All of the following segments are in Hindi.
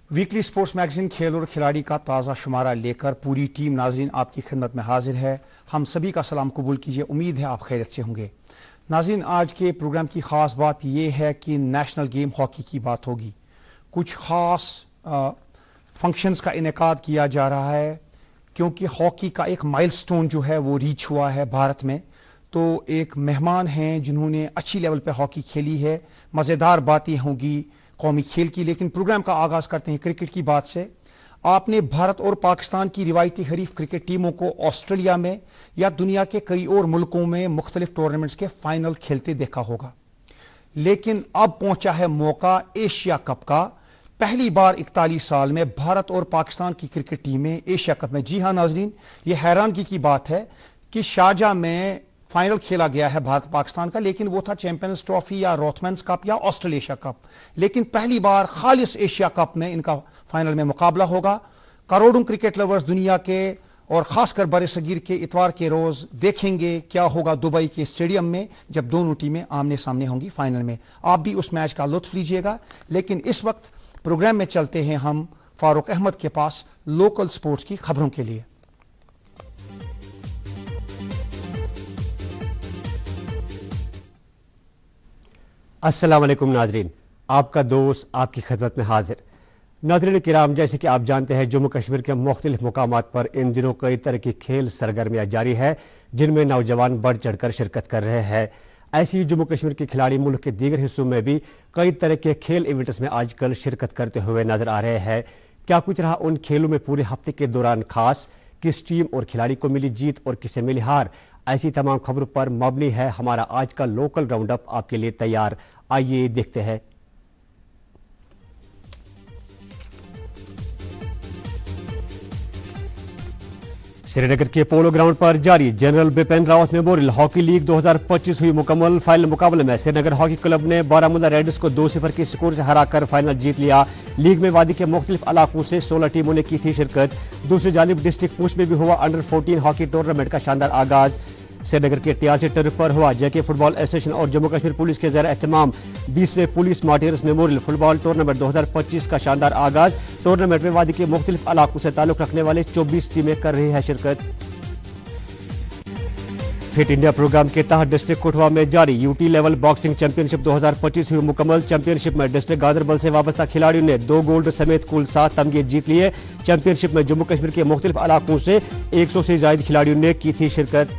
वीकली स्पोर्ट्स मैगजीन खेल और खिलाड़ी का ताज़ा शुमारा लेकर पूरी टीम नाजरीन आपकी खिदमत में हाजिर है। हम सभी का सलाम कबूल कीजिए। उम्मीद है आप खैरियत से होंगे। नाजरीन, आज के प्रोग्राम की ख़ास बात यह है कि नेशनल गेम हॉकी की बात होगी। कुछ ख़ास फंक्शंस का इनेकाद किया जा रहा है क्योंकि हॉकी का एक माइलस्टोन जो है वो रीच हुआ है भारत में। तो एक मेहमान हैं जिन्होंने अच्छी लेवल पे हॉकी खेली है। मज़ेदार बातें होंगी कौमी खेल की, लेकिन प्रोग्राम का आगाज़ करते हैं क्रिकेट की बात से। आपने भारत और पाकिस्तान की रिवायती हरीफ क्रिकेट टीमों को ऑस्ट्रेलिया में या दुनिया के कई और मुल्कों में मुख्तलिफ टूर्नामेंट्स के फाइनल खेलते देखा होगा, लेकिन अब पहुंचा है मौका एशिया कप का। पहली बार 41 साल में भारत और पाकिस्तान की क्रिकेट टीमें एशिया कप में। जी हाँ नाजरीन, ये हैरानगी की बात है कि शारजाह में फाइनल खेला गया है भारत पाकिस्तान का, लेकिन वो था चैंपियंस ट्रॉफी या रोथमैन्स कप या ऑस्ट्रेलेशिया कप। लेकिन पहली बार खालिस एशिया कप में इनका फाइनल में मुकाबला होगा। करोड़ों क्रिकेट लवर्स दुनिया के और खासकर बर सगीर के इतवार के रोज देखेंगे क्या होगा दुबई के स्टेडियम में जब दोनों टीमें आमने सामने होंगी फाइनल में। आप भी उस मैच का लुत्फ लीजिएगा। लेकिन इस वक्त प्रोग्राम में चलते हैं हम फारूक अहमद के पास लोकल स्पोर्ट्स की खबरों के लिए। अस्सलाम वालेकुम नाजरीन, आपका दोस्त आपकी खिदमत में हाजिर। नाजरीन किराम, जैसे कि आप जानते हैं जम्मू कश्मीर के मुख्तलिफ मुकामात पर इन दिनों कई तरह की खेल सरगर्मियाँ जारी है जिनमें नौजवान बढ़ चढ़कर शिरकत कर रहे हैं। ऐसे ही जम्मू कश्मीर के खिलाड़ी मुल्क के दीगर हिस्सों में भी कई तरह के खेल इवेंट्स में आजकल शिरकत करते हुए नजर आ रहे हैं। क्या कुछ रहा उन खेलों में पूरे हफ्ते के दौरान खास, किस टीम और खिलाड़ी को मिली जीत और किसे मिली हार, ऐसी तमाम खबरों पर मबनी है हमारा आज का लोकल राउंड अप आपके लिए तैयार। आइए देखते हैं। श्रीनगर के पोलो ग्राउंड पर जारी general Bipin Rawat memorial hockey league 2025 हुई मुकम्मल। फाइनल मुकाबले में श्रीनगर हॉकी क्लब ने बारामूला रेडर्स को 2-0 के स्कोर से हराकर फाइनल जीत लिया। लीग में वादी के मुख्तलिफ इलाकों से 16 टीमों ने की थी शिरकत। दूसरी जानिब डिस्ट्रिक्ट पूंछ में भी हुआ अंडर 14 हॉकी टूर्नामेंट का शानदार आगाज। श्रीनगर के टीआरसी टर्फ पर हुआ जेके फुटबॉल एसोसिएशन और जम्मू कश्मीर पुलिस के ज़ेर एहतमाम 20वें police martyrs memorial football tournament 2025 का शानदार आगाज। टूर्नामेंट में वादी के मुख्तलिफ इलाकों से ताल्लुक रखने वाले 24 टीमें कर रही है शिरकत। फिट इंडिया प्रोग्राम के तहत डिस्ट्रिक्ट कोटवा में जारी यूटी लेवल बॉक्सिंग चैंपियनशिप 2025 हुई मुकम्मल। चैंपियनशिप में डिस्ट्रिक्ट गांधरबल से वाबस्ता खिलाड़ियों ने 2 गोल्ड समेत कुल 7 तमगे जीत लिए। चैंपियनशिप में जम्मू कश्मीर के मुख्तलिफ इलाकों से 100 से ज्यादा खिलाड़ियों ने की थी शिरकत।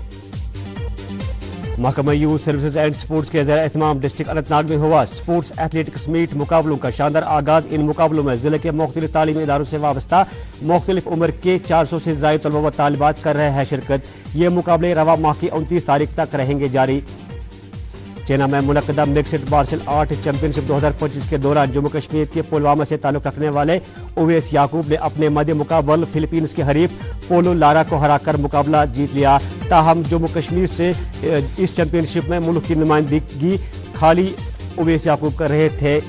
महकमा यूथ सर्विसेज एंड स्पोर्ट्स के ज़ेर एहतमाम डिस्ट्रिक्ट अनंतनाग में हुआ स्पोर्ट्स एथलेटिक्स मीट मुकाबलों का शानदार आगाज। इन मुकाबलों में जिले के मुख्तलिफ तालीमी इदारों से वाबस्ता मुख्तलिफ उम्र के 400 से ज्यादा तलबा व तालिबात कर रहे हैं शिरकत। ये मुकाबले रवा माह की 29 तारीख तक रहेंगे जारी। चेन्नई में मुनक्कदा मिक्स्ड मार्शल आर्ट चैंपियनशिप 2025 के दौरान जम्मू कश्मीर के पुलवामा से ताल्लुक रखने वाले उवैस याकूब ने अपने मध्य मुकाबल फिलीपींस के हरीफ पोलो लारा को हराकर मुकाबला जीत लिया। ताहम जम्मू कश्मीर से इस चैंपियनशिप में मुल्क की नुमाइंदगी खाली उवैस याकूब कर रहे थे।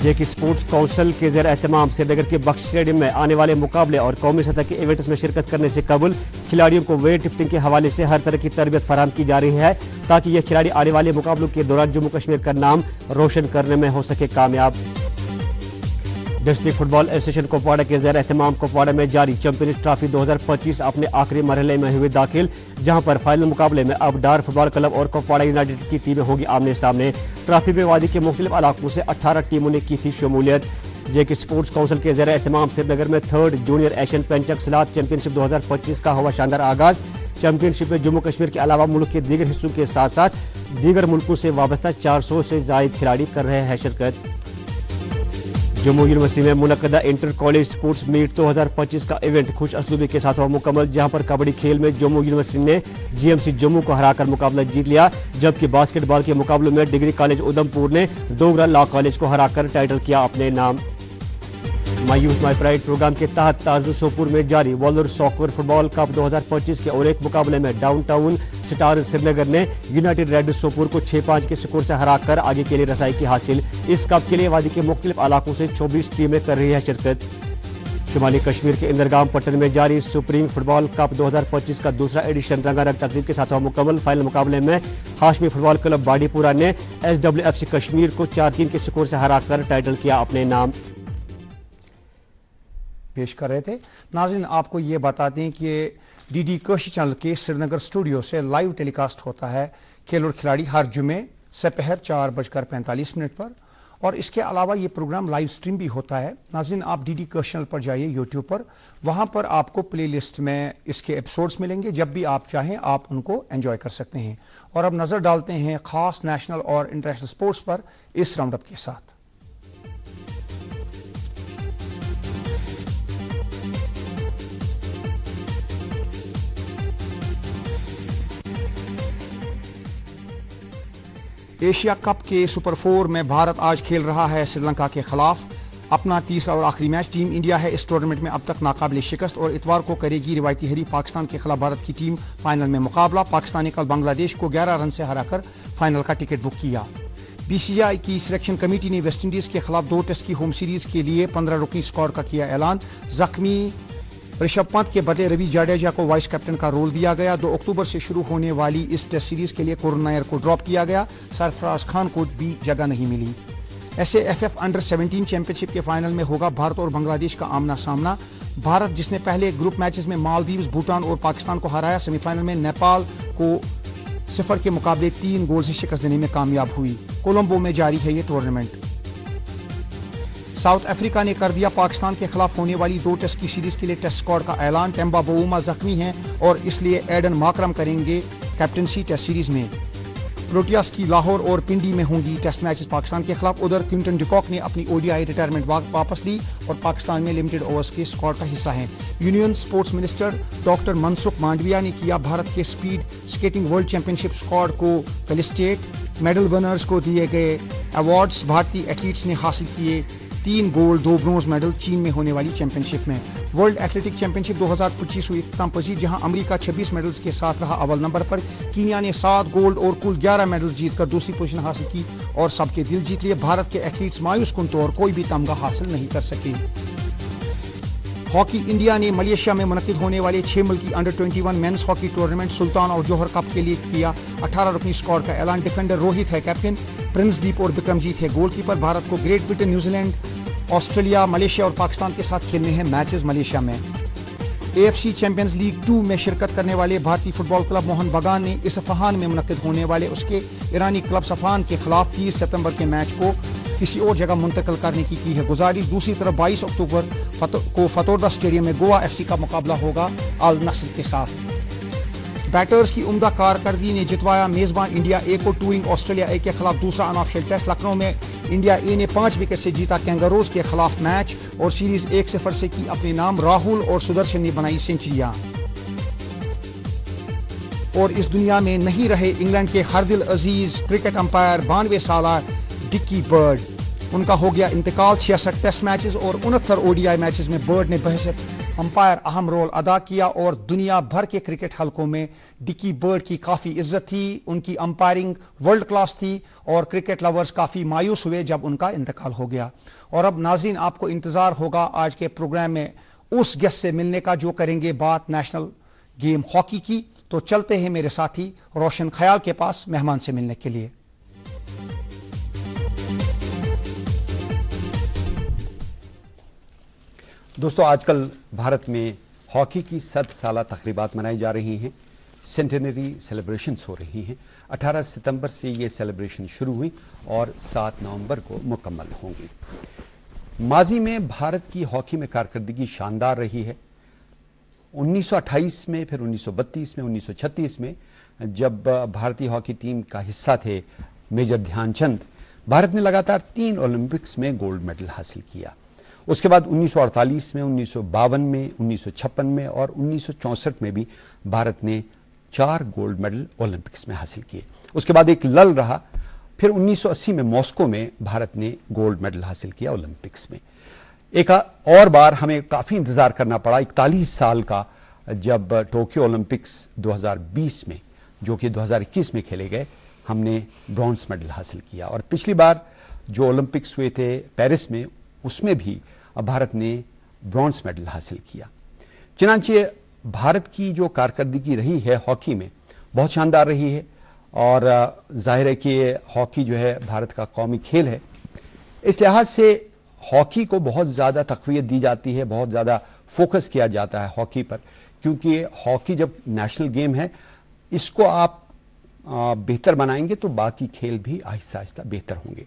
जेके स्पोर्ट्स काउंसिल के ज़ेर एहतमाम श्रीनगर के बख्श स्टेडियम में आने वाले मुकाबले और कौमी सतह के इवेंट्स में शिरकत करने से कबल खिलाड़ियों को वेट लिफ्टिंग के हवाले से हर तरह की तरबियत फराहम की जा रही है ताकि ये खिलाड़ी आने वाले मुकाबलों के दौरान जम्मू कश्मीर का नाम रोशन करने में हो सके कामयाब। डिस्ट्रिक्ट फुटबॉल एसोसिएशन कुपवाड़ा के ज़ेर एहतमाम कुपवाड़ा में जारी चैंपियंस ट्रॉफी 2025 अपने आखिरी मरहले में हुए दाखिल, जहां पर फाइनल मुकाबले में अब डार फुटबॉल क्लब और कुपवाड़ा यूनाइटेड की टीमें होंगी आमने सामने। ट्रॉफी में वादी के मुख्तलिफ इलाकों से 18 टीमों ने की थी शमूलियत। जेके स्पोर्ट्स काउंसिल के ज़ेर एहतमाम श्रीनगर में 3rd जूनियर एशियन पेंचक सलात चैंपियनशिप 2025 का हुआ शानदार आगाज। चैंपियनशिप में जम्मू कश्मीर के अलावा मुल्क के दीगर हिस्सों के साथ साथ दीगर मुल्कों से वाबस्ता 400 से ज्यादा खिलाड़ी कर रहे हैं शिरकत। जम्मू यूनिवर्सिटी में मुनक्कदा इंटर कॉलेज स्पोर्ट्स मीट 2025 का इवेंट खुश असलूबी के साथ हुआ मुकम्मल, जहां पर कबड्डी खेल में जम्मू यूनिवर्सिटी ने जीएमसी जम्मू को हराकर मुकाबला जीत लिया, जबकि बास्केटबॉल के मुकाबलों में डिग्री कॉलेज उधमपुर ने डोगरा लॉ कॉलेज को हराकर टाइटल किया अपने नाम। My youth my pride programme के तहत ताजु सोपुर में जारी वॉलर सॉकर फुटबॉल कप 2025 के और एक मुकाबले में डाउनटाउन स्टार श्रीनगर ने यूनाइटेड रेड सोपुर को 6-5 के स्कोर से हराकर आगे के लिए रसाई की हासिल। इस कप के लिए वादी के मुख्तलिफ इलाकों से 24 टीमें कर रही है शिरकत। शुमाली कश्मीर के इंदरगाम पट्टन में जारी सुप्रीम फुटबॉल कप 2025 का दूसरा एडिशन रंगारंग तकरीब के साथ हुआ मुकम्मल। फाइनल मुकाबले में हाशमी फुटबॉल क्लब बाडीपुरा ने SWFC कश्मीर को 4-3 के स्कोर से हराकर टाइटल किया अपने नाम। पेश कर रहे थे। नाज़रीन, आपको ये बता दें कि डीडी कशी चैनल के श्रीनगर स्टूडियो से लाइव टेलीकास्ट होता है खेल और खिलाड़ी हर जुमे सपहर 4:45 पर, और इसके अलावा ये प्रोग्राम लाइव स्ट्रीम भी होता है। नाज़रीन, आप डीडी कशी चैनल पर जाइए यूट्यूब पर, वहाँ पर आपको प्लेलिस्ट में इसके एपिसोड्स मिलेंगे। जब भी आप चाहें आप उनको एंजॉय कर सकते हैं। और अब नज़र डालते हैं ख़ास नेशनल और इंटरनेशनल स्पोर्ट्स पर इस राउंड अप के साथ। एशिया कप के सुपर 4 में भारत आज खेल रहा है श्रीलंका के खिलाफ अपना तीसरा और आखिरी मैच। टीम इंडिया है इस टूर्नामेंट में अब तक नाकाबिल शिकस्त और इतवार को करेगी रिवायती हरी पाकिस्तान के खिलाफ भारत की टीम फाइनल में मुकाबला। पाकिस्तान ने कल बांग्लादेश को 11 रन से हराकर फाइनल का टिकट बुक किया। बीसीसीआई की सिलेक्शन कमेटी ने वेस्टइंडीज के खिलाफ 2 टेस्ट की होम सीरीज के लिए 15 रुकनी स्क्वाड का किया ऐलान। जख्मी ऋषभ पंत के बदले रवि जाडेजा को वाइस कैप्टन का रोल दिया गया। 2 अक्टूबर से शुरू होने वाली इस टेस्ट सीरीज के लिए करुण नायर को ड्रॉप किया गया। सरफराज खान को भी जगह नहीं मिली। एसएएफएफ अंडर 17 चैंपियनशिप के फाइनल में होगा भारत और बांग्लादेश का आमना सामना। भारत, जिसने पहले ग्रुप मैचेस में मालदीव्स, भूटान और पाकिस्तान को हराया, सेमीफाइनल में नेपाल को 0 के मुकाबले 3 गोल से शिकस्त देने में कामयाब हुई। कोलंबो में जारी है ये टूर्नामेंट। साउथ अफ्रीका ने कर दिया पाकिस्तान के खिलाफ होने वाली 2 टेस्ट की सीरीज के लिए टेस्ट स्क्वाड का ऐलान। टेम्बा बोउमा जख्मी हैं और इसलिए एडन माकरम करेंगे कैप्टनसी टेस्ट सीरीज में। प्रोटियास की लाहौर और पिंडी में होंगी टेस्ट मैचेस पाकिस्तान के खिलाफ। उधर क्विंटन डिकॉक ने अपनी ओडीआई रिटायरमेंट वापस ली और पाकिस्तान में लिमिटेड ओवर्स के स्क्वाड का हिस्सा हैं। Union sports minister doctor Mansukh Mandaviya ने किया भारत के speed skating world championship squad को फेलिसिटेट। मेडल विनर्स को दिए गए अवार्ड्स। भारतीय एथलीट्स ने हासिल किए 3 गोल्ड 2 ब्रोंज मेडल चीन में होने वाली चैंपियनशिप में। वर्ल्ड एथलेटिक चैंपियनशिप 2025 हुई इख्तिताम पजीर, जहां अमेरिका 26 मेडल्स के साथ रहा अव्वल नंबर पर। कीनिया ने 7 गोल्ड और कुल 11 मेडल्स जीतकर दूसरी पोजीशन हासिल की और सबके दिल जीत लिए। भारत के एथलीट्स मायूस कुन तौर कोई भी तमगा हासिल नहीं कर सके। हॉकी इंडिया ने मलेशिया में मुनक्किद होने वाले 6 मुल्की अंडर 21 मेंस हॉकी टूर्नामेंट सुल्तान और जौहर कप के लिए किया 18 रुकनी स्क्वाड का ऐलान। डिफेंडर रोहित है कैप्टन, प्रिंसदीप और बिक्रमजीत है गोलकीपर। भारत को great Britain, New Zealand, Australia, Malaysia और पाकिस्तान के साथ खेलने हैं मैचेस मलेशिया में। एएफसी चैंपियंस लीग 2 में शिरकत करने वाले भारतीय फुटबॉल क्लब मोहन बगान ने इसफहान में मुनक्किद होने वाले उसके ईरानी क्लब सफान के खिलाफ 30 सितंबर के मैच को किसी और जगह मुंतकिल करने की है गुजारिश। दूसरी तरफ 22 अक्टूबर को फतोरदा स्टेडियम में गोवा एफसी का मुकाबला होगा अल नस्र के साथ। बैटर्स की उम्दा कारकर्दगी ने जितवाया मेजबान इंडिया ए को टूइंग ऑस्ट्रेलिया ए के खिलाफ दूसरा अनऑफिशियल टेस्ट। लखनऊ में इंडिया ए ने 5 विकेट से जीता कैंगारोज के खिलाफ मैच और सीरीज 1-0 से की अपने नाम। राहुल और सुदर्शन ने बनाई सेंचुरियां। और इस दुनिया में नहीं रहे इंग्लैंड के हरदिल अजीज क्रिकेट अंपायर 92 साला डिक्की बर्ड। उनका हो गया इंतकाल। 66 टेस्ट मैचेस और 69 ओडीआई मैचेस में बर्ड ने बहैसियत अंपायर अहम रोल अदा किया और दुनिया भर के क्रिकेट हलकों में डिक्की बर्ड की काफ़ी इज्जत थी। उनकी अंपायरिंग वर्ल्ड क्लास थी और क्रिकेट लवर्स काफ़ी मायूस हुए जब उनका इंतकाल हो गया। और अब नाज़रीन, आपको इंतज़ार होगा आज के प्रोग्राम में उस गेस्ट से मिलने का जो करेंगे बात नेशनल गेम हॉकी की। तो चलते हैं मेरे साथी रोशन ख्याल के पास मेहमान से मिलने के लिए। दोस्तों, आजकल भारत में हॉकी की 100 साला तकरीबात मनाई जा रही हैं। सेंटेनरी सेलिब्रेशंस हो रही हैं। 18 सितंबर से ये सेलिब्रेशन शुरू हुई और 7 नवंबर को मुकम्मल होंगी। माजी में भारत की हॉकी में कारकर्दगी शानदार रही है। 1928 में, फिर 1932 में, 1936 में जब भारतीय हॉकी टीम का हिस्सा थे मेजर ध्यानचंद, भारत ने लगातार 3 ओलंपिक्स में गोल्ड मेडल हासिल किया। उसके बाद 1948 में, 1952 में, 1956 में और 1964 में भी भारत ने 4 गोल्ड मेडल ओलंपिक्स में हासिल किए। उसके बाद एक लल रहा, फिर 1980 में मॉस्को में भारत ने गोल्ड मेडल हासिल किया ओलंपिक्स में। एक और बार हमें काफ़ी इंतज़ार करना पड़ा 41 साल का, जब टोक्यो ओलंपिक्स 2020 में, जो कि 2021 में खेले गए, हमने ब्रॉन्ज मेडल हासिल किया। और पिछली बार जो ओलंपिक्स हुए थे पेरिस में, उसमें भी भारत ने ब्रॉन्ज मेडल हासिल किया। चुनांचे भारत की जो कारकर्दगी रही है हॉकी में बहुत शानदार रही है और जाहिर है कि हॉकी जो है भारत का कौमी खेल है। इस लिहाज से हॉकी को बहुत ज़्यादा तक़वियत दी जाती है, बहुत ज़्यादा फोकस किया जाता है हॉकी पर, क्योंकि हॉकी जब नेशनल गेम है, इसको आप बेहतर बनाएंगे तो बाकी खेल भी आहिस्ता आहिस्ता बेहतर होंगे।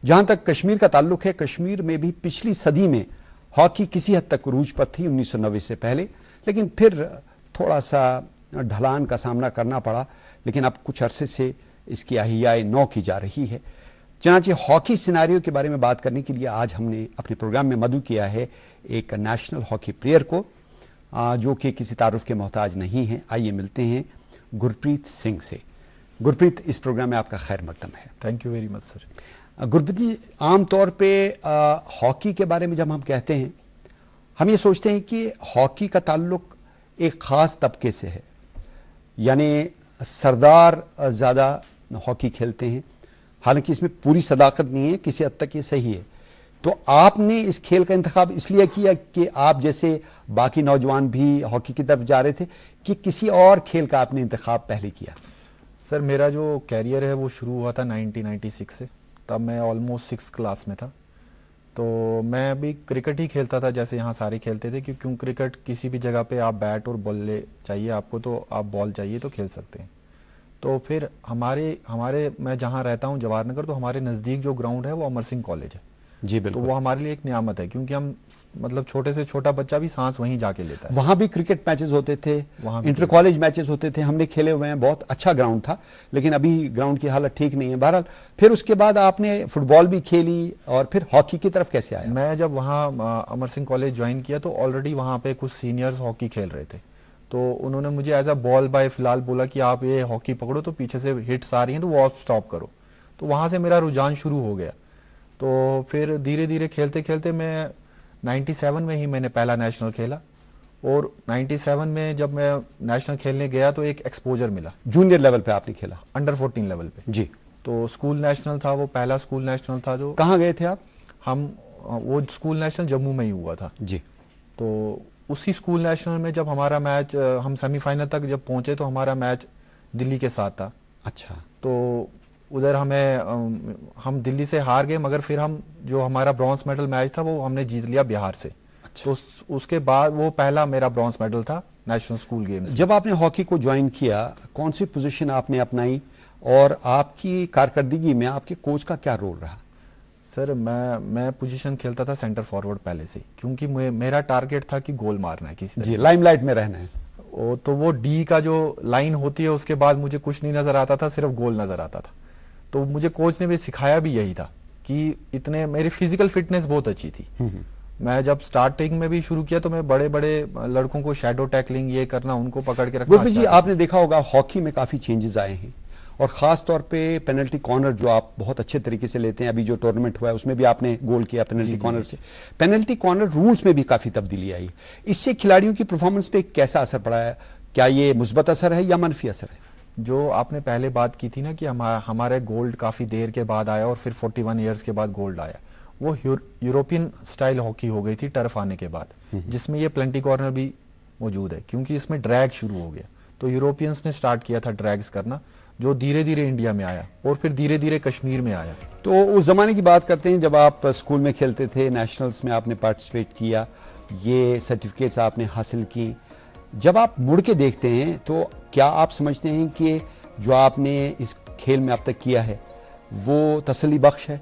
जहाँ तक कश्मीर का ताल्लुक है, कश्मीर में भी पिछली सदी में हॉकी किसी हद तक उरूज पर थी 1990 से पहले, लेकिन फिर थोड़ा सा ढलान का सामना करना पड़ा, लेकिन अब कुछ अरसे से इसकी अहियाए नौ की जा रही है। चनांचे हॉकी सिनारियो के बारे में बात करने के लिए आज हमने अपने प्रोग्राम में मदऊ किया है एक नेशनल हॉकी प्लेयर को, जो कि किसी तारुफ के मोहताज नहीं है। आइए मिलते हैं गुरप्रीत सिंह से। गुरप्रीत, इस प्रोग्राम में आपका खैर मकदम है। Thank you very much sir. Gurpreet ji, आमतौर पे हॉकी के बारे में जब हम कहते हैं, हम ये सोचते हैं कि हॉकी का ताल्लुक एक ख़ास तबके से है, यानी सरदार ज़्यादा हॉकी खेलते हैं। हालांकि इसमें पूरी सदाकत नहीं है, किसी हद तक ये सही है। तो आपने इस खेल का इंतखाब इसलिए किया कि आप जैसे बाकी नौजवान भी हॉकी की तरफ जा रहे थे, कि किसी और खेल का आपने इंतखाब पहले किया? सर, मेरा जो कैरियर है वो शुरू हुआ था 1996 से। तब मैं ऑलमोस्ट 6th क्लास में था। तो मैं भी क्रिकेट ही खेलता था जैसे यहाँ सारे खेलते थे, क्योंकि क्रिकेट किसी भी जगह पे आप बैट और बॉल ले चाहिए आपको, तो आप बॉल चाहिए तो खेल सकते हैं। तो फिर हमारे मैं जहाँ रहता हूँ जवाहर नगर, तो हमारे नज़दीक जो ग्राउंड है वो अमर सिंह कॉलेज है। जी तो बिल्कुल। वो हमारे लिए एक नियामत है, क्योंकि हम मतलब छोटे से छोटा बच्चा भी सांस वहीं जाके लेता है। वहाँ भी क्रिकेट मैचेस होते थे, वहाँ भी इंटर कॉलेज मैचेस होते थे, हमने खेले हुए हैं, बहुत अच्छा ग्राउंड था। लेकिन अभी ग्राउंड की हालत ठीक नहीं है। बहरहाल फिर उसके बाद आपने फुटबॉल भी खेली और फिर हॉकी की तरफ कैसे आया? मैं जब वहाँ अमर सिंह कॉलेज ज्वाइन किया तो ऑलरेडी वहाँ पे कुछ सीनियर्स हॉकी खेल रहे थे। तो उन्होंने मुझे एज अ बॉल बाय फिलहाल बोला कि आप ये हॉकी पकड़ो, तो पीछे से हिट्स आ रही हैं तो वो आप स्टॉप करो। तो वहाँ से मेरा रुझान शुरू हो गया। तो फिर धीरे धीरे खेलते खेलते मैं 97 में ही मैंने पहला नेशनल खेला। और 97 में जब मैं नेशनल खेलने गया तो एक एक्सपोजर मिला। जूनियर लेवल पे आपने खेला? अंडर 14 लेवल पे जी। तो स्कूल नेशनल था वो, पहला स्कूल नेशनल था। जो कहाँ गए थे आप? वो स्कूल नेशनल जम्मू में ही हुआ था जी। तो उसी स्कूल नेशनल में जब हमारा मैच, हम सेमीफाइनल तक जब पहुंचे तो हमारा मैच दिल्ली के साथ था। अच्छा। तो उधर हम दिल्ली से हार गए, मगर फिर हम जो हमारा ब्रॉन्ज मेडल मैच था वो हमने जीत लिया बिहार से। अच्छा। तो उसके बाद वो पहला मेरा ब्रॉन्ज मेडल था नेशनल स्कूल गेम्स। जब आपने हॉकी को ज्वाइन किया, कौन सी पोजीशन आपने अपनाई और आपकी कारकर्दगी में आपके कोच का क्या रोल रहा? सर, मैं पोजीशन खेलता था सेंटर फॉरवर्ड पहले से, क्योंकि मेरा टारगेट था कि गोल मारना है किसी जी, लाइमलाइट में रहना है। तो वो डी का जो लाइन होती है उसके बाद मुझे कुछ नहीं नजर आता था, सिर्फ गोल नजर आता था। तो मुझे कोच ने भी सिखाया भी यही था कि मेरी फिजिकल फिटनेस बहुत अच्छी थी। मैं जब स्टार्टिंग में भी शुरू किया तो मैं बड़े बड़े लड़कों को शैडो टैकलिंग ये करना, उनको पकड़ के रखना। गुरप्रीत जी, आपने देखा होगा हॉकी में काफी चेंजेस आए हैं, और खास तौर पे पेनल्टी कॉर्नर जो आप बहुत अच्छे तरीके से लेते हैं। अभी जो टूर्नामेंट हुआ है उसमें भी आपने गोल किया पेनल्टी कॉर्नर से। पेनल्टी कॉर्नर रूल्स में भी काफी तब्दीली आई। इससे खिलाड़ियों की परफॉर्मेंस पे कैसा असर पड़ा है? क्या ये मुस्बत असर है या मनफी असर है? जो आपने पहले बात की थी ना कि हमारे गोल्ड काफी देर के बाद आया और फिर 41 इयर्स के बाद गोल्ड आया, वो यूरोपियन स्टाइल हॉकी हो गई थी टर्फ आने के बाद, जिसमें ये पेनल्टी कॉर्नर भी मौजूद है, क्योंकि इसमें ड्रैग शुरू हो गया। तो यूरोपियंस ने स्टार्ट किया था ड्रैग्स करना, जो धीरे धीरे इंडिया में आया और फिर धीरे धीरे कश्मीर में आया। तो उस जमाने की बात करते हैं जब आप स्कूल में खेलते थे, नेशनल्स में आपने पार्टिसिपेट किया, ये सर्टिफिकेट्स आपने हासिल की। जब आप मुड़ के देखते हैं तो क्या आप समझते हैं कि जो आपने इस खेल में अब तक किया है वो तसल्ली बख्श है?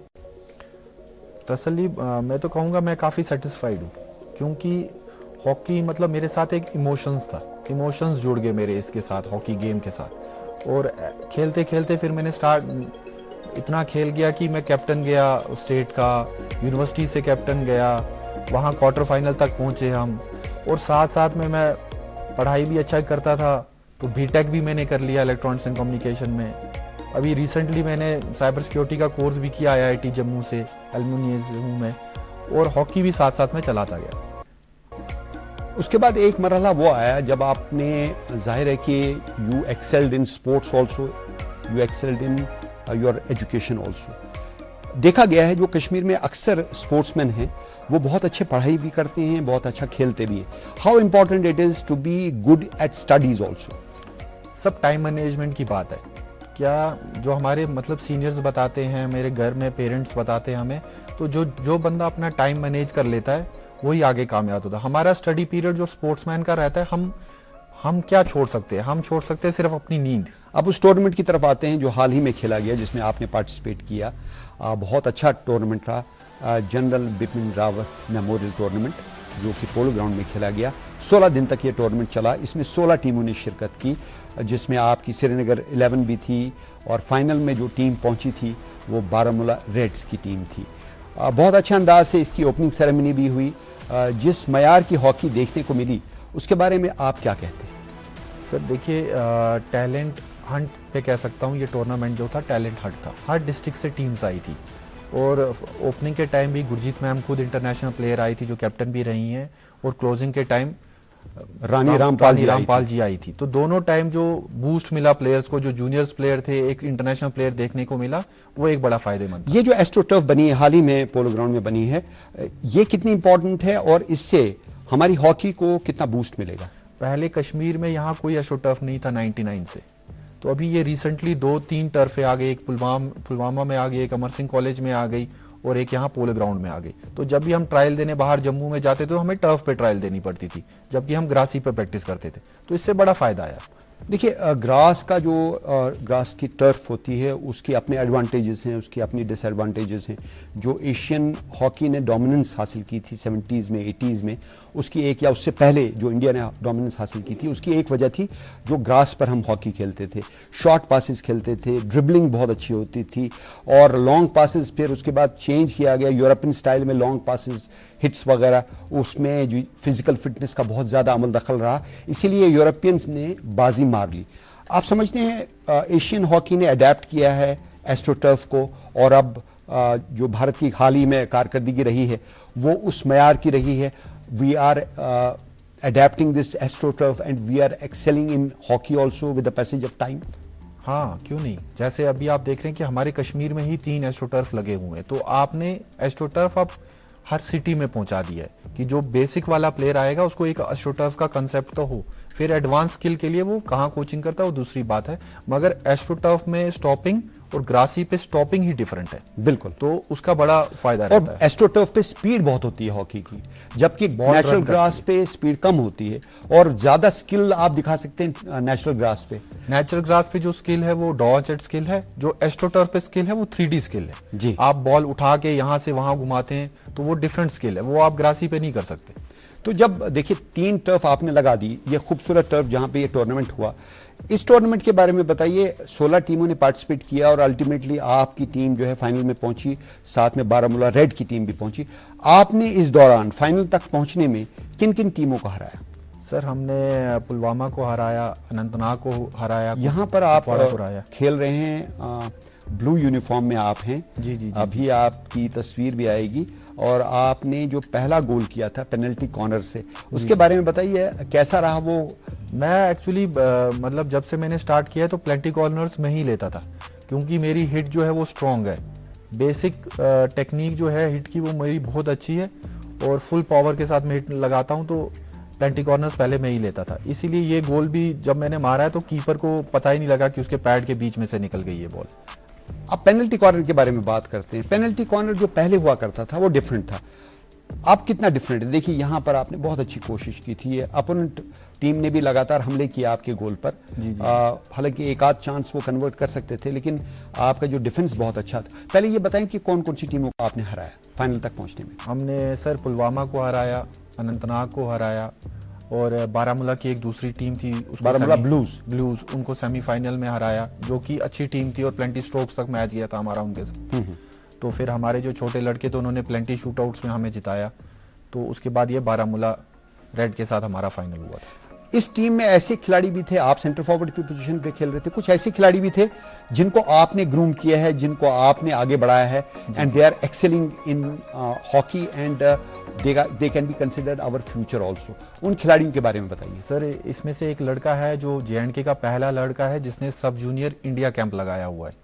तसल्ली, मैं तो कहूँगा मैं काफ़ी सेटिस्फाइड हूँ, क्योंकि हॉकी मतलब मेरे साथ एक इमोशंस था। इमोशंस जुड़ गए मेरे इसके साथ, हॉकी गेम के साथ। और खेलते खेलते फिर मैंने इतना खेल गया कि मैं कैप्टन गया स्टेट का, यूनिवर्सिटी से कैप्टन गया, वहाँ क्वार्टर फाइनल तक पहुँचे हम। और साथ साथ में मैं पढ़ाई भी अच्छा करता था, तो बीटेक भी मैंने कर लिया इलेक्ट्रॉनिक्स एंड कम्युनिकेशन में। अभी रिसेंटली मैंने साइबर सिक्योरिटी का कोर्स भी किया IIT जम्मू से, एलुमनी में, और हॉकी भी साथ साथ में चलाता गया। उसके बाद एक मरहला वो आया जब आपने, जाहिर है कि you excelled in sports also, you excelled in your education also. देखा गया है जो कश्मीर में अक्सर स्पोर्ट्समैन हैं वो बहुत अच्छे पढ़ाई भी करते हैं, बहुत अच्छा खेलते भी हैं। How important it is to be good at studies also? सब टाइम मैनेजमेंट की बात है। क्या जो हमारे मतलब सीनियर्स बताते हैं, मेरे घर में पेरेंट्स बताते हैं हमें, तो जो बंदा अपना टाइम मैनेज कर लेता है वही आगे कामयाब होता है। हमारा स्टडी पीरियड जो स्पोर्ट्समैन का रहता है, हम क्या छोड़ सकते हैं? हम छोड़ सकते हैं सिर्फ अपनी नींद। अब उस टूर्नामेंट की तरफ आते हैं जो हाल ही में खेला गया, जिसमें आपने पार्टिसिपेट किया। बहुत अच्छा टूर्नामेंट रहा, general Bipin Rawat memorial tournament, जो कि पोलो ग्राउंड में खेला गया। 16 दिन तक ये टूर्नामेंट चला। इसमें 16 टीमों ने शिरकत की, जिसमें आपकी श्रीनगर 11 भी थी, और फाइनल में जो टीम पहुंची थी वो बारामूला रेड्स की टीम थी। बहुत अच्छे अंदाज से इसकी ओपनिंग सेरेमनी भी हुई। जिस मयार की हॉकी देखने को मिली उसके बारे में आप क्या कहते हैं? सर देखिए, टैलेंट हंट पे कह सकता हूँ, ये टूर्नामेंट जो था टैलेंट हंट था। हर डिस्ट्रिक्ट से टीम्स आई थी, और ओपनिंग के टाइम भी गुरजीत मैम खुद इंटरनेशनल प्लेयर आई थी, जो कैप्टन भी रही हैं, और क्लोजिंग के टाइम रानी रामपाल जी आई थी। तो दोनों टाइम जो बूस्ट मिला प्लेयर्स को, जो जूनियर्स प्लेयर थे, एक इंटरनेशनल प्लेयर देखने को मिला, वो एक बड़ा फायदेमंद। ये जो एस्ट्रो टर्फ बनी है, हाल ही में पोलो ग्राउंड में बनी है, ये कितनी इंपॉर्टेंट है और इससे हमारी हॉकी को कितना बूस्ट मिलेगा? पहले कश्मीर में यहाँ कोई एस्ट्रो टर्फ नहीं था 99 से, तो अभी ये रिसेंटली 2-3 टर्फे आ गई। एक पुलवामा में आ गई, एक अमर सिंह कॉलेज में आ गई, और एक यहाँ पोलो ग्राउंड में आ गई। तो जब भी हम ट्रायल देने बाहर जम्मू में जाते तो हमें टर्फ पे ट्रायल देनी पड़ती थी, जबकि हम ग्रासी पे प्रैक्टिस करते थे। तो इससे बड़ा फायदा आया। देखिए, ग्रास का जो ग्रास की टर्फ होती है उसके अपने एडवांटेजेस हैं, उसकी अपनी डिसएडवांटेजेस हैं। जो एशियन हॉकी ने डोमिनेंस हासिल की थी 70s में 80s में, उसकी एक, या उससे पहले जो इंडिया ने डोमिनेंस हासिल की थी, उसकी एक वजह थी जो ग्रास पर हम हॉकी खेलते थे, शॉर्ट पासेस खेलते थे, ड्रिबलिंग बहुत अच्छी होती थी, और लॉन्ग पासेस फिर उसके बाद चेंज किया गया यूरोपियन स्टाइल में, लॉन्ग पासेस, हिट्स वगैरह, उसमें जो फिजिकल फिटनेस का बहुत ज़्यादा अमल दखल रहा, इसीलिए यूरोपियंस ने बाजी मार ली। आप समझते हैं एशियन हॉकी ने अडेप्ट किया है एस्ट्रो टर्फ को, और अब जो भारत की हाल ही में कारकर्दगी रही है वो उस मयार की रही है? We are adapting this astroturf and we are excelling in hockey also with the passage of time. हाँ, क्यों नहीं। जैसे अभी आप देख रहे हैं कि हमारे कश्मीर में ही 3 एस्ट्रो टर्फ लगे हुए हैं, तो आपने एस्ट्रो टर्फ अब हर सिटी में पहुंचा दिया है कि जो बेसिक वाला प्लेयर आएगा उसको एक एस्ट्रो टर्फ का कंसेप्ट तो हो। फिर एडवांस स्किल के लिए वो कहाँ कोचिंग करता है वो दूसरी बात है, मगर एस्ट्रो टर्फ में स्टॉपिंग और ग्रासी पे स्टॉपिंग ही डिफरेंट है। बिल्कुल, तो उसका बड़ा फायदा रहता है। एस्ट्रो टर्फ पे स्पीड बहुत होती है हॉकी की, जबकि नेचुरल ग्रास पे स्पीड कम होती है, और ज्यादा स्किल आप दिखा सकते हैं नेचुरल ग्रास पे। नेचुरल ग्रास पे जो स्किल है वो डॉच एट स्किल है, जो एस्ट्रो टर्फ पे स्किल है वो 3D स्किल है जी। आप बॉल उठा के यहाँ से वहां घुमाते हैं, तो वो डिफरेंट स्किल है, वो आप ग्रासी पे नहीं कर सकते। तो जब देखिए 3 टर्फ आपने लगा दी, ये खूबसूरत टर्फ जहां पे ये टूर्नामेंट हुआ, इस टूर्नामेंट के बारे में बताइए। 16 टीमों ने पार्टिसिपेट किया और अल्टीमेटली आपकी टीम जो है फाइनल में पहुंची, साथ में बारामूला रेड की टीम भी पहुंची। आपने इस दौरान फाइनल तक पहुंचने में किन किन टीमों को हराया? सर हमने पुलवामा को हराया, अनंतनाग को हराया। यहाँ पर आप हराया। खेल रहे हैं, ब्लू यूनिफॉर्म में आप हैं। जी। अभी आपकी तस्वीर भी आएगी, और आपने जो पहला गोल किया था पेनल्टी कॉर्नर से, उसके बारे में बताइए, कैसा रहा वो? मैं एक्चुअली मतलब जब से मैंने स्टार्ट किया तो प्लेंटी कॉर्नर्स में ही लेता था, क्योंकि मेरी हिट जो है वो स्ट्रॉन्ग है। बेसिक टेक्निक जो है हिट की वो मेरी बहुत अच्छी है, और फुल पावर के साथ मैं हिट लगाता हूँ, तो प्लेंटी कॉर्नर्स पहले मैं ही लेता था। इसीलिए ये गोल भी जब मैंने मारा है तो कीपर को पता ही नहीं लगा कि उसके पैड के बीच में से निकल गई ये बॉल। अब पेनल्टी कॉर्नर के बारे में बात करते हैं। पेनल्टी कॉर्नर जो पहले हुआ करता था वो डिफरेंट था, अब कितना डिफरेंट है? देखिए, यहाँ पर आपने बहुत अच्छी कोशिश की थी, अपोनेंट टीम ने भी लगातार हमले किया आपके गोल पर। हालांकि एक आध चांस वो कन्वर्ट कर सकते थे, लेकिन आपका जो डिफेंस बहुत अच्छा था। पहले ये बताएं कि कौन कौन सी टीमों को आपने हराया फाइनल तक पहुंचने में? हमने सर पुलवामा को हराया, अनंतनाग को हराया, और बारामूला की एक दूसरी टीम थी, बारामूला ब्लूज, उनको सेमीफाइनल में हराया, जो कि अच्छी टीम थी, और प्लेंटी स्ट्रोक्स तक मैच गया था हमारा उनके साथ। तो फिर हमारे जो छोटे लड़के थे उन्होंने प्लेंटी शूटआउट्स में हमें जिताया। तो उसके बाद ये बारामूला रेड के साथ हमारा फाइनल हुआ था। इस टीम में ऐसे खिलाड़ी भी थे, आप सेंटर फॉरवर्ड की पोजीशन पे खेल रहे थे, कुछ ऐसे खिलाड़ी भी थे जिनको आपने ग्रूम किया है, जिनको आपने आगे बढ़ाया है, and they are excelling in hockey and they can be considered our future also. उन खिलाड़ियों के बारे में बताइए। सर इसमें से एक लड़का है जो JNK का पहला लड़का है जिसने सब जूनियर इंडिया कैंप लगाया हुआ है,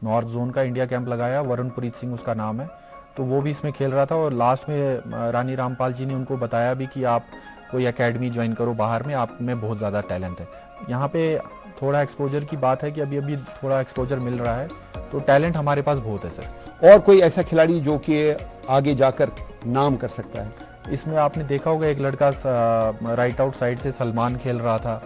नॉर्थ जोन का इंडिया कैंप लगाया, वरुणप्रीत सिंह उसका नाम है। तो वो भी इसमें खेल रहा था, और लास्ट में रानी रामपाल जी ने उनको बताया भी कि आप कोई एकेडमी ज्वाइन करो बाहर में, आप में बहुत ज़्यादा टैलेंट है। यहाँ पे थोड़ा एक्सपोजर की बात है कि अभी अभी थोड़ा एक्सपोजर मिल रहा है, तो टैलेंट हमारे पास बहुत है सर। और कोई ऐसा खिलाड़ी जो कि आगे जाकर नाम कर सकता है? इसमें आपने देखा होगा एक लड़का राइट आउट साइड से सलमान खेल रहा था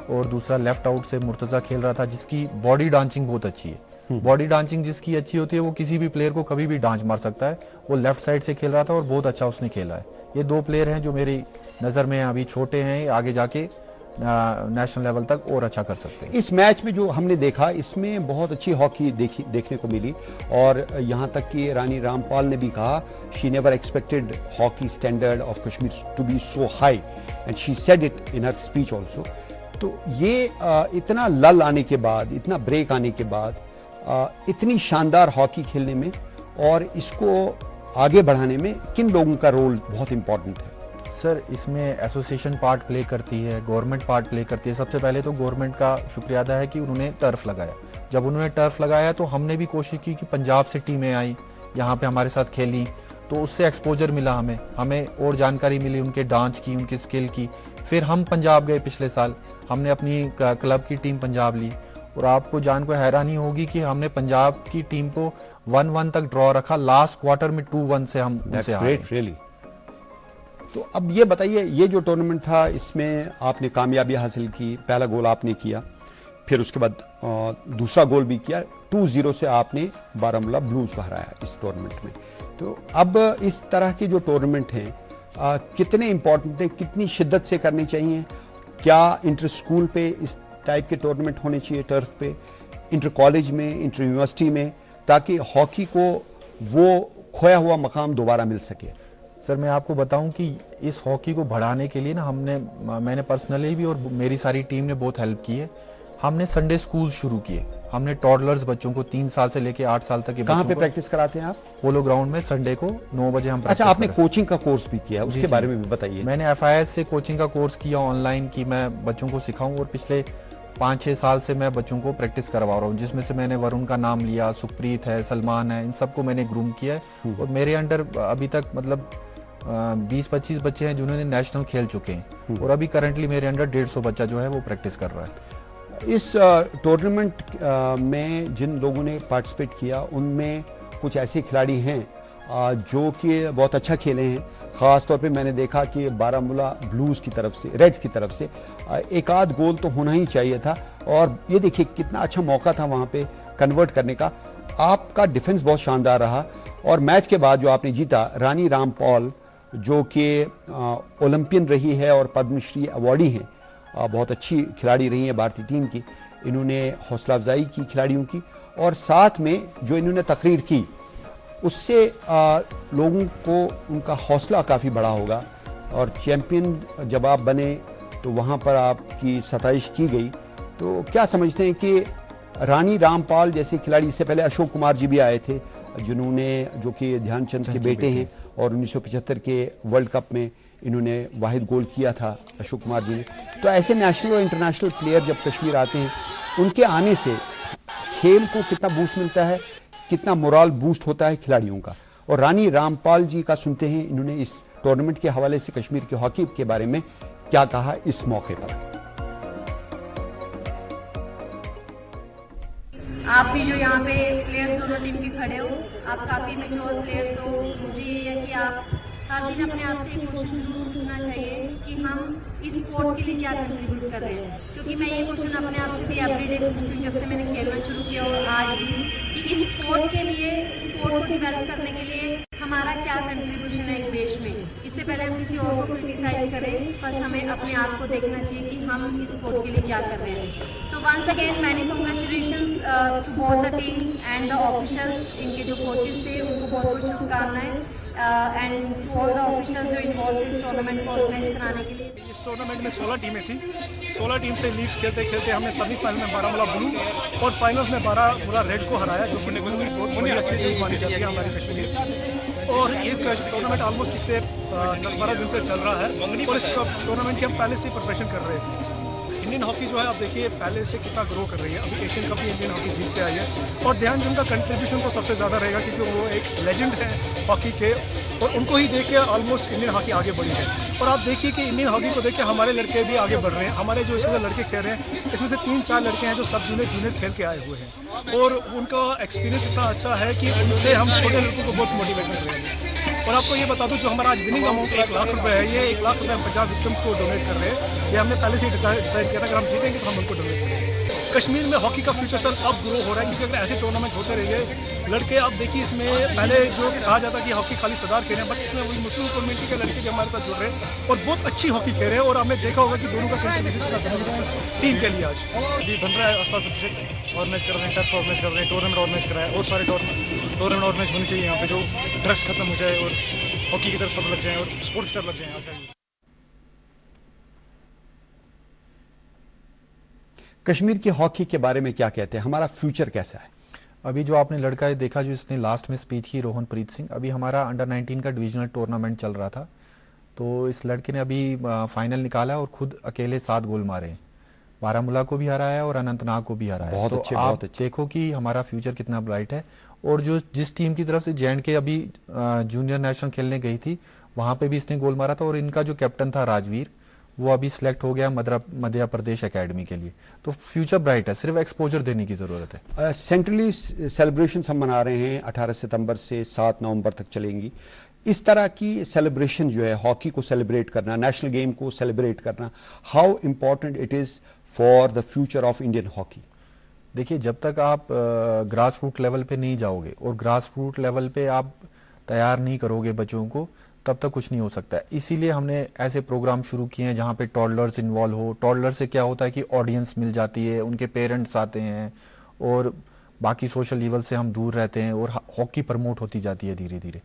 और दूसरा लेफ्ट आउट से मुर्तज़ा खेल रहा था, जिसकी बॉडी डांसिंग बहुत अच्छी है। बॉडी डांसिंग जिसकी अच्छी होती है वो किसी भी प्लेयर को कभी भी डांस मार सकता है। वो लेफ्ट साइड से खेल रहा था और बहुत अच्छा उसने खेला है। ये दो प्लेयर हैं जो मेरी नज़र में अभी छोटे हैं, आगे जाके नेशनल लेवल तक और अच्छा कर सकते हैं। इस मैच में जो हमने देखा इसमें बहुत अच्छी हॉकी देखने को मिली और यहाँ तक कि रानी रामपाल ने भी कहा she never expected hockey standard of Kashmir to be so high and she said it in her speech also. तो ये इतना लल आने के बाद, इतना ब्रेक आने के बाद, इतनी शानदार हॉकी खेलने में और इसको आगे बढ़ाने में किन लोगों का रोल बहुत इंपॉर्टेंट है? सर, इसमें एसोसिएशन पार्ट प्ले करती है, गवर्नमेंट पार्ट प्ले करती है। सबसे पहले तो गवर्नमेंट का शुक्रिया अदा है कि उन्होंने टर्फ लगाया। जब उन्होंने टर्फ लगाया तो हमने भी कोशिश की कि पंजाब से टीमें आई, यहाँ पे हमारे साथ खेली, तो उससे एक्सपोजर मिला हमें और जानकारी मिली उनके डांस की, उनकी स्किल की। फिर हम पंजाब गए पिछले साल, हमने अपनी क्लब की टीम पंजाब ली और आपको जान को हैरानी होगी कि हमने पंजाब की टीम को 1-1 तक ड्रॉ रखा। लास्ट क्वार्टर में 2-1 से हम उनसे हारे। तो अब ये बताइए, ये जो टूर्नामेंट था इसमें आपने कामयाबी हासिल की, पहला गोल आपने किया, फिर उसके बाद दूसरा गोल भी किया, 2-0 से आपने बारामूला ब्लूज को हराया इस टूर्नामेंट में। तो अब इस तरह के जो टूर्नामेंट हैं कितने इंपॉर्टेंट है, कितनी शिद्दत से करनी चाहिए? क्या इंटर स्कूल पे इस टाइप के टूर्नामेंट होने चाहिए टर्फ पे, इंटर कॉलेज में, इंटर यूनिवर्सिटी में, ताकि हॉकी को वो खोया हुआ मकाम दोबारा मिल सके? सर, मैं आपको बताऊं कि इस हॉकी को बढ़ाने के लिए ना मैंने पर्सनली भी और मेरी सारी टीम ने बहुत हेल्प की है। हमने संडे स्कूल शुरू किए। हमने टॉडलर्स बच्चों को 3 साल से लेके 8 साल तक के कहाँ पे प्रैक्टिस कराते हैं आप? पोलो ग्राउंड में संडे को 9 बजे हम अच्छा, आपने कोचिंग का कोर्स भी किया, उसके बारे में भी बताइए। मैंने FIS से कोचिंग का कोर्स किया ऑनलाइन कि मैं बच्चों को सिखाऊं और पिछले 5-6 साल से मैं बच्चों को प्रैक्टिस करवा रहा हूँ, जिसमें से मैंने वरुण का नाम लिया, सुप्रीत है, सलमान है, इन सबको मैंने ग्रूम किया है। और मेरे अंडर अभी तक मतलब 20-25 बच्चे हैं जिन्होंने नेशनल खेल चुके हैं और अभी करंटली मेरे अंडर 150 बच्चा जो है वो प्रैक्टिस कर रहा है। इस टूर्नामेंट में जिन लोगों ने पार्टिसिपेट किया उनमें कुछ ऐसे खिलाड़ी हैं जो कि बहुत अच्छा खेले हैं। ख़ास तौर पे मैंने देखा कि बारामूला ब्लूज की तरफ से, रेड्स की तरफ से एक आध गोल तो होना ही चाहिए था और ये देखिए कितना अच्छा मौका था वहाँ पे कन्वर्ट करने का। आपका डिफेंस बहुत शानदार रहा और मैच के बाद जो आपने जीता, रानी रामपाल जो कि ओलंपियन रही है और पद्मश्री अवार्डी हैं, बहुत अच्छी खिलाड़ी रही है भारतीय टीम की, इन्होंने हौसला अफजाई की खिलाड़ियों की और साथ में जो इन्होंने तकरीर की उससे लोगों को उनका हौसला काफ़ी बड़ा होगा और चैम्पियन जब आप बने तो वहाँ पर आपकी सताइश की गई। तो क्या समझते हैं कि रानी रामपाल जैसे खिलाड़ी, इससे पहले अशोक कुमार जी भी आए थे जिन्होंने, जो कि ध्यानचंद के बेटे हैं और 1975 के वर्ल्ड कप में इन्होंने वाहिद गोल किया था अशोक कुमार जी ने। तो ऐसे नेशनल और इंटरनेशनल प्लेयर जब कश्मीर आते हैं, उनके आने से खेल को कितना बूस्ट मिलता है, कितना मोराल बूस्ट होता है खिलाड़ियों का। और रानी रामपाल जी का सुनते हैं इन्होंने इस टूर्नामेंट के हवाले से कश्मीर के हॉकी के बारे में क्या कहा इस मौके पर। आप भी जो यहाँ पे प्लेयर्स दोनों टीम के खड़े हो, आप काफ़ी मेच्योर प्लेयर्स हो। मुझे ये है कि आप हर दिन अपने आप से क्वेश्चन जरूर पूछना चाहिए कि हम इस स्पोर्ट के लिए क्या कंट्रीब्यूट कर रहे हैं, क्योंकि मैं ये क्वेश्चन अपने आप से भी एवरीडे पूछती हूँ जब से मैंने खेलना शुरू किया और आज भी, कि इस स्पोर्ट के लिए, स्पोर्ट को डेवलप करने के लिए हमारा क्या कंट्रीब्यूशन है इस देश में। इससे पहले हम किसी और को क्रिटिसाइज करें, फर्स्ट हमें अपने आप को देखना चाहिए कि हम इस स्पोर्ट के लिए क्या कर रहे हैं। So once again many congratulations to both the teams and the officials. इनके जो कोचेस थे उनको बहुत बहुत शुभकामनाएं and to all the officials जो इन्वॉल्व इस टूर्नामेंट को ऑर्गेनाइज कराने के लिए। इस टूर्नामेंट में 16 टीमें थी। 16 टीम से लीग्स खेलते खेलते हमने सेमीफाइनल में बारामूला ब्लू और फाइनल्स में बारामूला रेड को हराया, जो कि बहुत बड़ी अच्छी टीम मानी जाती है हमारी कश्मीर। और ये टूर्नामेंट ऑलमोस्ट इससे 10-12 दिन से चल रहा है और इस टूर्नामेंट की हम पहले से प्रिपरेशन कर रहे थे। इंडियन हॉकी जो है आप देखिए पहले से कितना ग्रो कर रही है। अभी एशियन कप भी इंडियन हॉकी जीत के आई है और ध्यानचंद का कंट्रीब्यूशन तो सबसे ज़्यादा रहेगा क्योंकि वो एक लेजेंड है हॉकी के और उनको ही देख के ऑलमोस्ट इंडियन हॉकी आगे बढ़ी है। और आप देखिए कि इंडियन हॉकी को देख के हमारे लड़के भी आगे बढ़ रहे हैं। हमारे जो इसमें लड़के खेल रहे हैं इसमें से 3-4 लड़के हैं जो सब जूनियर खेल के आए हुए हैं और उनका एक्सपीरियंस इतना अच्छा है कि उनसे हम छोटे लड़कों को बहुत मोटिवेट कर रहे हैं। और आपको ये बता दूं जो हमारा आज विनिंग अमाउंट 1 लाख रुपए है, ये 1 लाख रुपए हम पंजाब विक्टिम्स को डोनेट कर रहे हैं। ये हमने पहले से डिसाइड किया था अगर हम जीतेंगे तो हम उनको डोनेट करेंगे। कश्मीर में हॉकी का फ्यूचर सर अब ग्रो हो रहा है क्योंकि अगर ऐसे टूर्नामेंट होते रहिए लड़के आप देखिए इसमें पहले जो कहा जाता कि हॉकी खाली सरदार खेल रहे हैं बट इसमें वही मुस्लिम कम्युनिटी के लड़के भी हमारे साथ जुड़ रहे हैं और बहुत अच्छी हॉकी खेल रहे हैं और हमने देखा होगा कि दोनों का कंट्रीब्यूशन टीम के लिए आज जी बन रहा है। आसपास सब्जेक्ट ऑर्गेनाइज कर रहे हैं, टर्फ ऑर्गेनाइज कर रहे हैं, टूर्नामेंट ऑर्गेनाइज कर रहे हैं और सारे टूर्नामेंट ऑर्गेनाइज होने चाहिए यहाँ पे जो ड्रग्स खत्म हो जाए और हॉकी की तरफ सब लग जाए और स्पोर्ट्स की तरफ लग जाए आज का। कश्मीर की हॉकी के बारे में क्या कहते हैं, हमारा फ्यूचर कैसा है? अभी जो आपने लड़का है देखा जो इसने लास्ट में स्पीच की, रोहनप्रीत सिंह, अभी हमारा अंडर 19 का डिविजनल टूर्नामेंट चल रहा था तो इस लड़के ने अभी फाइनल निकाला और खुद अकेले 7 गोल मारे हैं। बारामूला को भी हराया है और अनंतनाग को भी हराया है। तो आप देखो कि हमारा फ्यूचर कितना ब्राइट है। और जो जिस टीम की तरफ से J&K अभी जूनियर नेशनल खेलने गई थी वहां पे भी इसने गोल मारा था और इनका जो कैप्टन था राजवीर वो अभी सिलेक्ट हो गया मध्य प्रदेश एकेडमी के लिए। तो फ्यूचर ब्राइट है, सिर्फ एक्सपोजर देने की जरूरत है। सेंट्रली सेलिब्रेशन हम मना रहे हैं 18 सितंबर से 7 नवंबर तक चलेंगी। इस तरह की सेलिब्रेशन जो है हॉकी को सेलिब्रेट करना, नेशनल गेम को सेलिब्रेट करना, how important it is for the future of Indian hockey? देखिए जब तक आप ग्रास रूट लेवल पे नहीं जाओगे और ग्रास रूट लेवल पे आप तैयार नहीं करोगे बच्चों को तब तक कुछ नहीं हो सकता है। इसीलिए हमने ऐसे प्रोग्राम शुरू किए हैं जहाँ पे टॉडलर्स इन्वॉल्व हो। टॉडलर से क्या होता है कि ऑडियंस मिल जाती है, उनके पेरेंट्स आते हैं और बाकी सोशल लेवल से हम दूर रहते हैं और हॉकी प्रमोट होती जाती है धीरे धीरे।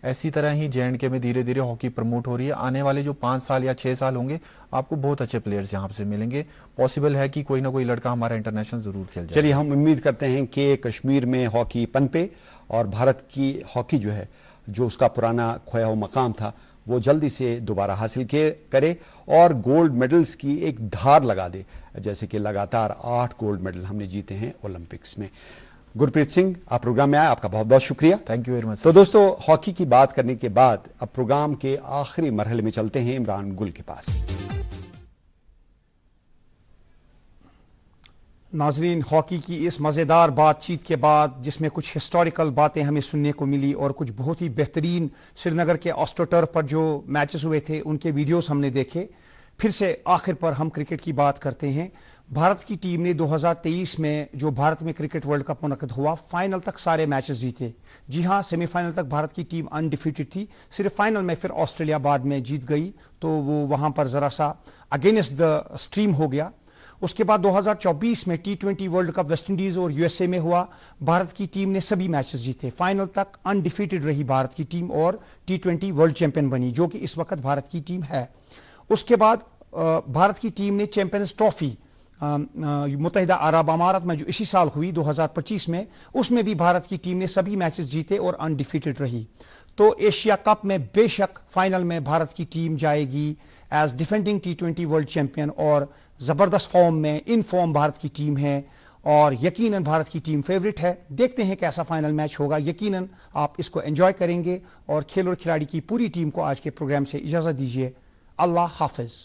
ऐसी तरह ही J&K में धीरे धीरे हॉकी प्रमोट हो रही है। आने वाले जो 5 साल या 6 साल होंगे आपको बहुत अच्छे प्लेयर्स यहाँ से मिलेंगे। पॉसिबल है कि कोई ना कोई लड़का हमारा इंटरनेशनल जरूर खेल जाए। चलिए हम उम्मीद करते हैं कि कश्मीर में हॉकी पनपे और भारत की हॉकी जो है जो उसका पुराना खोया हुआ मकाम था वो जल्दी से दोबारा हासिल करे और गोल्ड मेडल्स की एक धार लगा दे, जैसे कि लगातार 8 गोल्ड मेडल हमने जीते हैं ओलंपिक्स में। गुरप्रीत सिंह आप प्रोग्राम में आए, आपका बहुत बहुत शुक्रिया। Thank you very much. तो दोस्तों हॉकी की बात करने के बाद अब प्रोग्राम के आखिरी मरहले में चलते हैं इमरान गुल के पास। नाजरीन, हॉकी की इस मज़ेदार बातचीत के बाद जिसमें कुछ हिस्टोरिकल बातें हमें सुनने को मिली और कुछ बहुत ही बेहतरीन श्रीनगर के ऑस्ट्रोटर्फ पर जो मैचेस हुए थे उनके वीडियोस हमने देखे, फिर से आखिर पर हम क्रिकेट की बात करते हैं। भारत की टीम ने 2023 में जो भारत में क्रिकेट वर्ल्ड कप मुनक़द हुआ फाइनल तक सारे मैचेस जीते। जी हाँ, सेमीफाइनल तक भारत की टीम अनडिफीटेड थी, सिर्फ फाइनल में फिर ऑस्ट्रेलिया बाद में जीत गई तो वो वहाँ पर ज़रा सा अगेंस्ट द स्ट्रीम हो गया। उसके बाद 2024 में T20 world cup West Indies और USA में हुआ। भारत की टीम ने सभी मैचेस जीते, फाइनल तक अनडिफीटेड रही भारत की टीम और T20 वर्ल्ड चैंपियन बनी, जो कि इस वक्त भारत की टीम है। उसके बाद भारत की टीम ने चैंपियंस ट्रॉफी मुत्तहिदा अरब अमारात में जो इसी साल हुई 2025 में, उसमें भी भारत की टीम ने सभी मैचेस जीते और अनडिफीटेड रही। तो एशिया कप में बेशक फाइनल में भारत की टीम जाएगी as defending T20 world champion और ज़बरदस्त फॉर्म में इन फॉर्म भारत की टीम है और यकीनन भारत की टीम फेवरेट है। देखते हैं कैसा फाइनल मैच होगा, यकीनन आप इसको एंजॉय करेंगे। और खेल और खिलाड़ी की पूरी टीम को आज के प्रोग्राम से इजाज़त दीजिए। अल्लाह हाफिज़।